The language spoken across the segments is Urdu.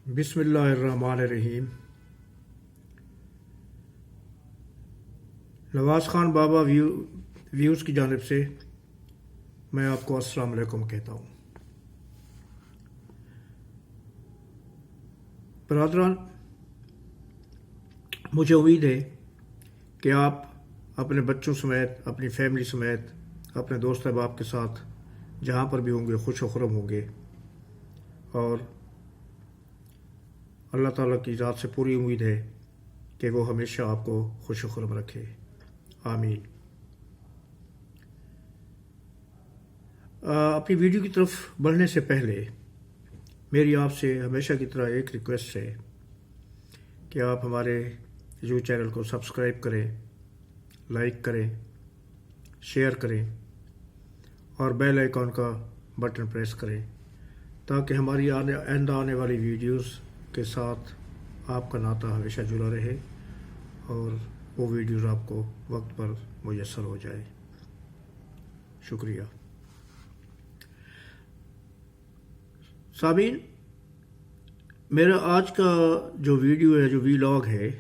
بسم اللہ الرحمن الرحیم۔ نواز خان بابا ویوز کی جانب سے میں آپ کو السلام علیکم کہتا ہوں۔ برادران، مجھے امید ہے کہ آپ اپنے بچوں سمیت، اپنی فیملی سمیت، اپنے دوست احباب کے ساتھ جہاں پر بھی ہوں گے خوش و خرم ہوں گے، اور اللہ تعالیٰ کی ذات سے پوری امید ہے کہ وہ ہمیشہ آپ کو خوش و خرم رکھے، آمین۔ اپنی ویڈیو کی طرف بڑھنے سے پہلے میری آپ سے ہمیشہ کی طرح ایک ریکویسٹ ہے کہ آپ ہمارے یوٹیوب چینل کو سبسکرائب کریں، لائک کریں، شیئر کریں اور بیل آئیکن کا بٹن پریس کریں تاکہ ہماری آئندہ آنے والی ویڈیوز کے ساتھ آپ کا ناطہ ہمیشہ جڑا رہے اور وہ ویڈیوز آپ کو وقت پر میسر ہو جائے۔ شکریہ۔ سامعین، میرا آج کا جو ویڈیو ہے، جو ویلاگ ہے،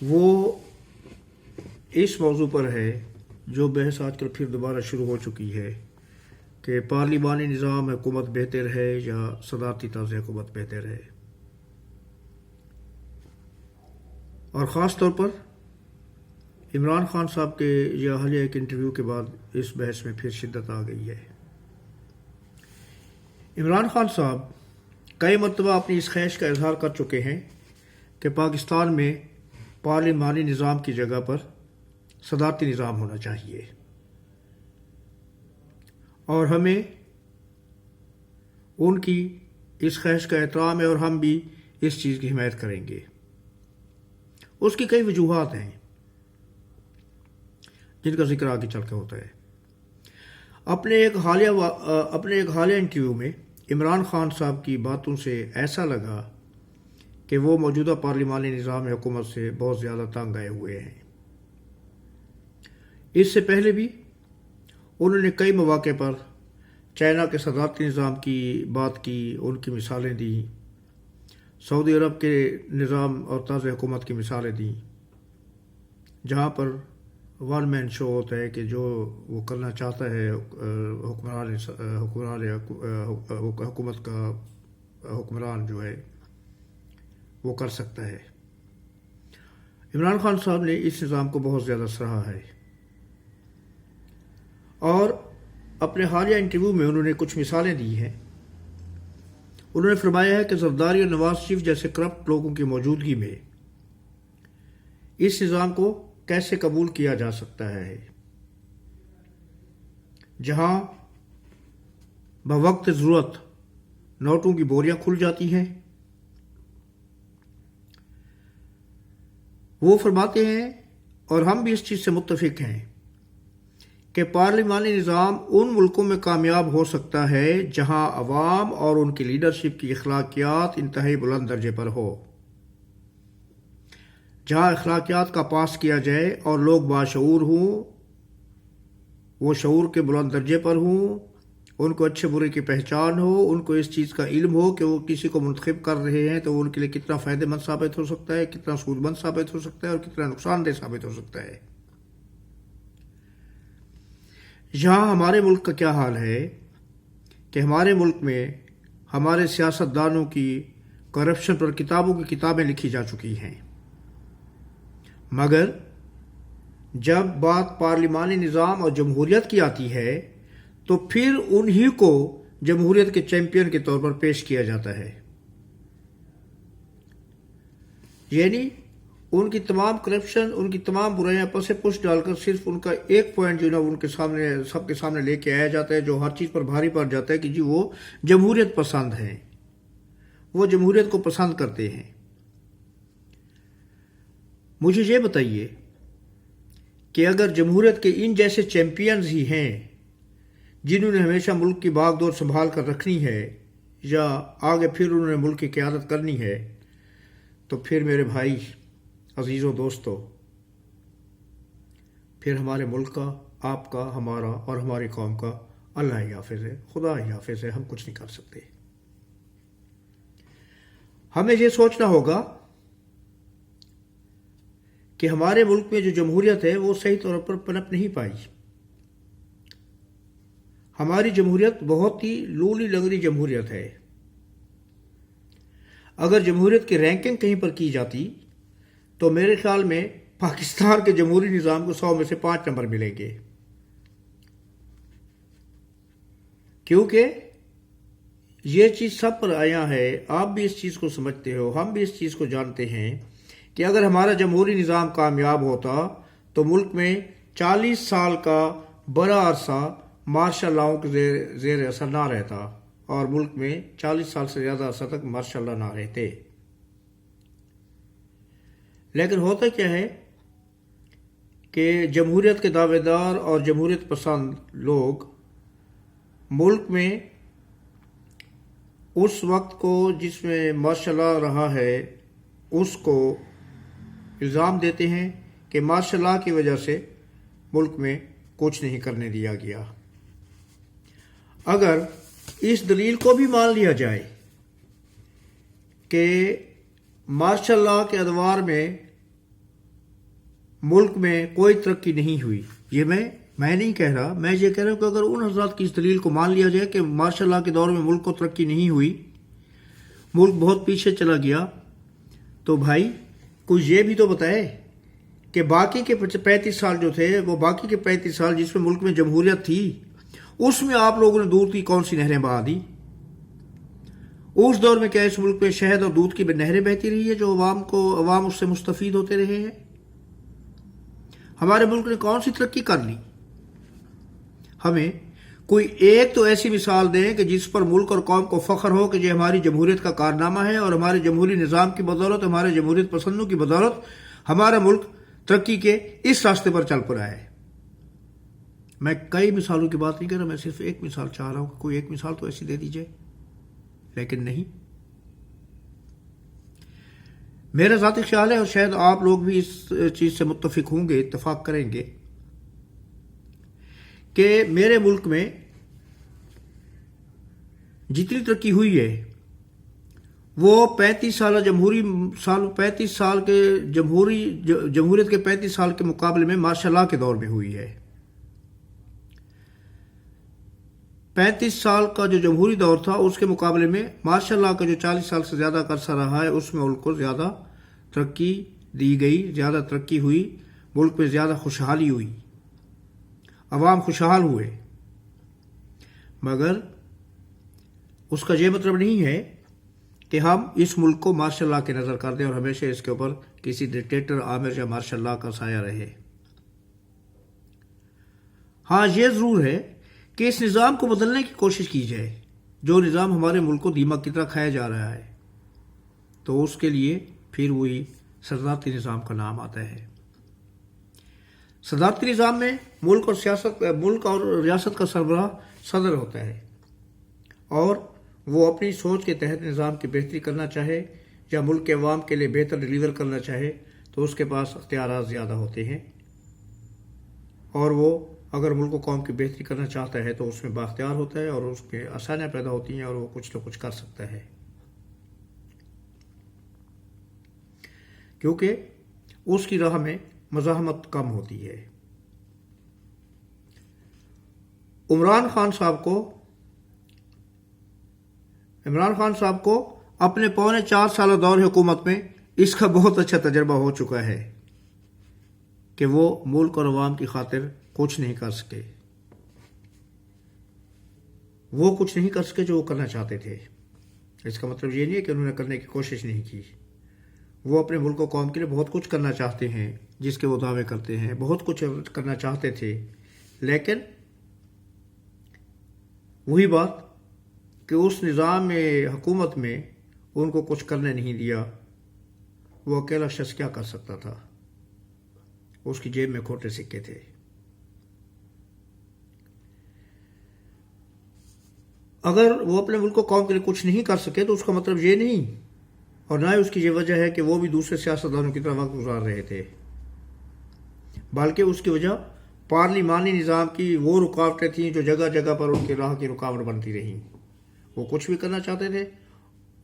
وہ اس موضوع پر ہے جو بحث آج کل پھر دوبارہ شروع ہو چکی ہے کہ پارلیمانی نظام حکومت بہتر ہے یا صدارتی طرز حکومت بہتر ہے، اور خاص طور پر عمران خان صاحب کے یہ حالیہ ایک انٹرویو کے بعد اس بحث میں پھر شدت آ گئی ہے۔ عمران خان صاحب کئی مرتبہ اپنی اس خواہش کا اظہار کر چکے ہیں کہ پاکستان میں پارلیمانی نظام کی جگہ پر صدارتی نظام ہونا چاہیے، اور ہمیں ان کی اس خواہش کا احترام ہے اور ہم بھی اس چیز کی حمایت کریں گے۔ اس کی کئی وجوہات ہیں جن کا ذکر آگے چل کے ہوتا ہے۔ اپنے ایک حالیہ انٹرویو میں عمران خان صاحب کی باتوں سے ایسا لگا کہ وہ موجودہ پارلیمانی نظام حکومت سے بہت زیادہ تنگ آئے ہوئے ہیں۔ اس سے پہلے بھی انہوں نے کئی مواقع پر چائنا کے صدارتی نظام کی بات کی، ان کی مثالیں دیں، سعودی عرب کے نظام اور طرز حکومت کی مثالیں دیں، جہاں پر ون مین شو ہوتا ہے کہ جو وہ کرنا چاہتا ہے حکومت کا حکمران جو ہے وہ کر سکتا ہے۔ عمران خان صاحب نے اس نظام کو بہت زیادہ سراہا ہے، اور اپنے حالیہ انٹرویو میں انہوں نے کچھ مثالیں دی ہیں۔ انہوں نے فرمایا ہے کہ زرداری اور نواز شریف جیسے کرپٹ لوگوں کی موجودگی میں اس نظام کو کیسے قبول کیا جا سکتا ہے، جہاں بوقت ضرورت نوٹوں کی بوریاں کھل جاتی ہیں۔ وہ فرماتے ہیں، اور ہم بھی اس چیز سے متفق ہیں، کہ پارلیمانی نظام ان ملکوں میں کامیاب ہو سکتا ہے جہاں عوام اور ان کی لیڈرشپ کی اخلاقیات انتہائی بلند درجے پر ہو، جہاں اخلاقیات کا پاس کیا جائے اور لوگ باشعور ہوں، وہ شعور کے بلند درجے پر ہوں، ان کو اچھے برے کی پہچان ہو، ان کو اس چیز کا علم ہو کہ وہ کسی کو منتخب کر رہے ہیں تو ان کے لیے کتنا فائدہ مند ثابت ہو سکتا ہے، کتنا سود مند ثابت ہو سکتا ہے اور کتنا نقصان دہ ثابت ہو سکتا ہے۔ یہاں ہمارے ملک کا کیا حال ہے کہ ہمارے ملک میں ہمارے سیاستدانوں کی کرپشن پر کتابوں کی کتابیں لکھی جا چکی ہیں، مگر جب بات پارلیمانی نظام اور جمہوریت کی آتی ہے تو پھر انہی کو جمہوریت کے چیمپئن کے طور پر پیش کیا جاتا ہے، یعنی ان کی تمام کرپشن، ان کی تمام برائیاں پس پش ڈال کر صرف ان کا ایک پوائنٹ جو نا ان کے سامنے، سب کے سامنے لے کے آیا جاتا ہے، جو ہر چیز پر بھاری پڑ جاتا ہے کہ جی وہ جمہوریت پسند ہیں، وہ جمہوریت کو پسند کرتے ہیں۔ مجھے یہ بتائیے کہ اگر جمہوریت کے ان جیسے چیمپئنز ہی ہیں جنہوں نے ہمیشہ ملک کی باغ دور سنبھال کر رکھنی ہے، یا آگے پھر انہوں نے ملک کی قیادت کرنی ہے، تو پھر میرے بھائی عزیزوں، دوستو، پھر ہمارے ملک کا، آپ کا، ہمارا اور ہماری قوم کا اللہ ہی حافظ ہے، خدا ہی حافظ ہے، ہم کچھ نہیں کر سکتے۔ ہمیں یہ سوچنا ہوگا کہ ہمارے ملک میں جو جمہوریت ہے وہ صحیح طور پر پنپ نہیں پائی. ہماری جمہوریت بہت ہی لولی لنگڑی جمہوریت ہے. اگر جمہوریت کی رینکنگ کہیں پر کی جاتی تو میرے خیال میں پاکستان کے جمہوری نظام کو 100 میں سے 5 نمبر ملیں گے، کیونکہ یہ چیز سب پر آیا ہے. آپ بھی اس چیز کو سمجھتے ہو، ہم بھی اس چیز کو جانتے ہیں کہ اگر ہمارا جمہوری نظام کامیاب ہوتا تو ملک میں 40 سال کا بڑا عرصہ مارشل لاؤں کے زیر اثر نہ رہتا، اور ملک میں 40 سال سے زیادہ عرصہ تک مارشل لا نہ رہتے. لیکن ہوتا کیا ہے کہ جمہوریت کے دعوے دار اور جمہوریت پسند لوگ ملک میں اس وقت کو جس میں مارشل لا رہا ہے اس کو الزام دیتے ہیں کہ مارشل لا کی وجہ سے ملک میں کچھ نہیں کرنے دیا گیا. اگر اس دلیل کو بھی مان لیا جائے کہ مارشل لا کے ادوار میں ملک میں کوئی ترقی نہیں ہوئی، یہ میں نہیں کہہ رہا، میں یہ کہہ رہا ہوں کہ اگر ان حضرات کی اس دلیل کو مان لیا جائے کہ مارشل لا کے دور میں ملک کو ترقی نہیں ہوئی، ملک بہت پیچھے چلا گیا، تو بھائی کوئی یہ بھی تو بتائے کہ باقی کے 35 سال جو تھے، وہ باقی کے 35 سال جس میں ملک میں جمہوریت تھی، اس میں آپ لوگوں نے دودھ کی کون سی نہریں بہا دی؟ اس دور میں کیا اس ملک میں شہد اور دودھ کی نہریں بہتی رہی ہے جو عوام اس سے مستفید ہوتے رہے ہیں؟ ہمارے ملک نے کون سی ترقی کر لی؟ ہمیں کوئی ایک تو ایسی مثال دیں کہ جس پر ملک اور قوم کو فخر ہو کہ یہ ہماری جمہوریت کا کارنامہ ہے، اور ہمارے جمہوری نظام کی بدولت، ہمارے جمہوریت پسندوں کی بدولت ہمارا ملک ترقی کے اس راستے پر چل پڑا ہے. میں کئی مثالوں کی بات نہیں کر رہا، میں صرف ایک مثال چاہ رہا ہوں کہ کوئی ایک مثال تو ایسی دے دیجئے، لیکن نہیں. میرا ذاتی خیال ہے، اور شاید آپ لوگ بھی اس چیز سے متفق ہوں گے، اتفاق کریں گے، کہ میرے ملک میں جتنی ترقی ہوئی ہے وہ 35 سال کے جمہوریت کے 35 سال کے مقابلے میں مارشل لا کے دور میں ہوئی ہے. 35 سال کا جو جمہوری دور تھا اس کے مقابلے میں مارشل لا کا جو 40 سال سے زیادہ کا عرصہ رہا ہے اس میں ملک کو زیادہ ترقی دی گئی، زیادہ ترقی ہوئی، ملک میں زیادہ خوشحالی ہوئی، عوام خوشحال ہوئے. مگر اس کا یہ مطلب نہیں ہے کہ ہم اس ملک کو مارشل لا کے نظر کر دیں اور ہمیشہ اس کے اوپر کسی ڈکٹیٹر عامر یا مارشل لا کا سایہ رہے. ہاں یہ ضرور ہے کہ اس نظام کو بدلنے کی کوشش کی جائے، جو نظام ہمارے ملک کو دیمک کی طرح کھایا جا رہا ہے، تو اس کے لیے پھر وہی صدارتی نظام کا نام آتا ہے. صدارتی نظام میں ملک اور ریاست کا سربراہ صدر ہوتا ہے، اور وہ اپنی سوچ کے تحت نظام کی بہتری کرنا چاہے یا ملک کے عوام کے لیے بہتر ڈیلیور کرنا چاہے تو اس کے پاس اختیارات زیادہ ہوتے ہیں، اور وہ اگر ملک و قوم کی بہتری کرنا چاہتا ہے تو اس میں بااختیار ہوتا ہے، اور اس میں آسانیاں پیدا ہوتی ہیں اور وہ کچھ نہ کچھ کر سکتا ہے. کیونکہ اس کی راہ میں مزاحمت کم ہوتی ہے. عمران خان صاحب کو اپنے 4.25 سالہ دور حکومت میں اس کا بہت اچھا تجربہ ہو چکا ہے کہ وہ ملک اور عوام کی خاطر کچھ نہیں کر سکے. وہ کچھ نہیں کر سکے جو وہ کرنا چاہتے تھے. اس کا مطلب یہ نہیں ہے کہ انہوں نے کرنے کی کوشش نہیں کی. وہ اپنے ملک و قوم کے لیے بہت کچھ کرنا چاہتے ہیں، جس کے وہ دعوے کرتے ہیں، بہت کچھ کرنا چاہتے تھے، لیکن وہی بات کہ اس نظام حکومت میں ان کو کچھ کرنے نہیں دیا. وہ اکیلا شخص کیا کر سکتا تھا؟ اس کی جیب میں کھوٹے سکے تھے. اگر وہ اپنے ملک و قوم کے لیے کچھ نہیں کر سکے تو اس کا مطلب یہ نہیں، اور نہ ہی اس کی یہ وجہ ہے کہ وہ بھی دوسرے سیاستدانوں کی طرح وقت گزار رہے تھے، بلکہ اس کی وجہ پارلیمانی نظام کی وہ رکاوٹیں تھیں جو جگہ جگہ پر ان کی راہ کی رکاوٹ بنتی رہیں. وہ کچھ بھی کرنا چاہتے تھے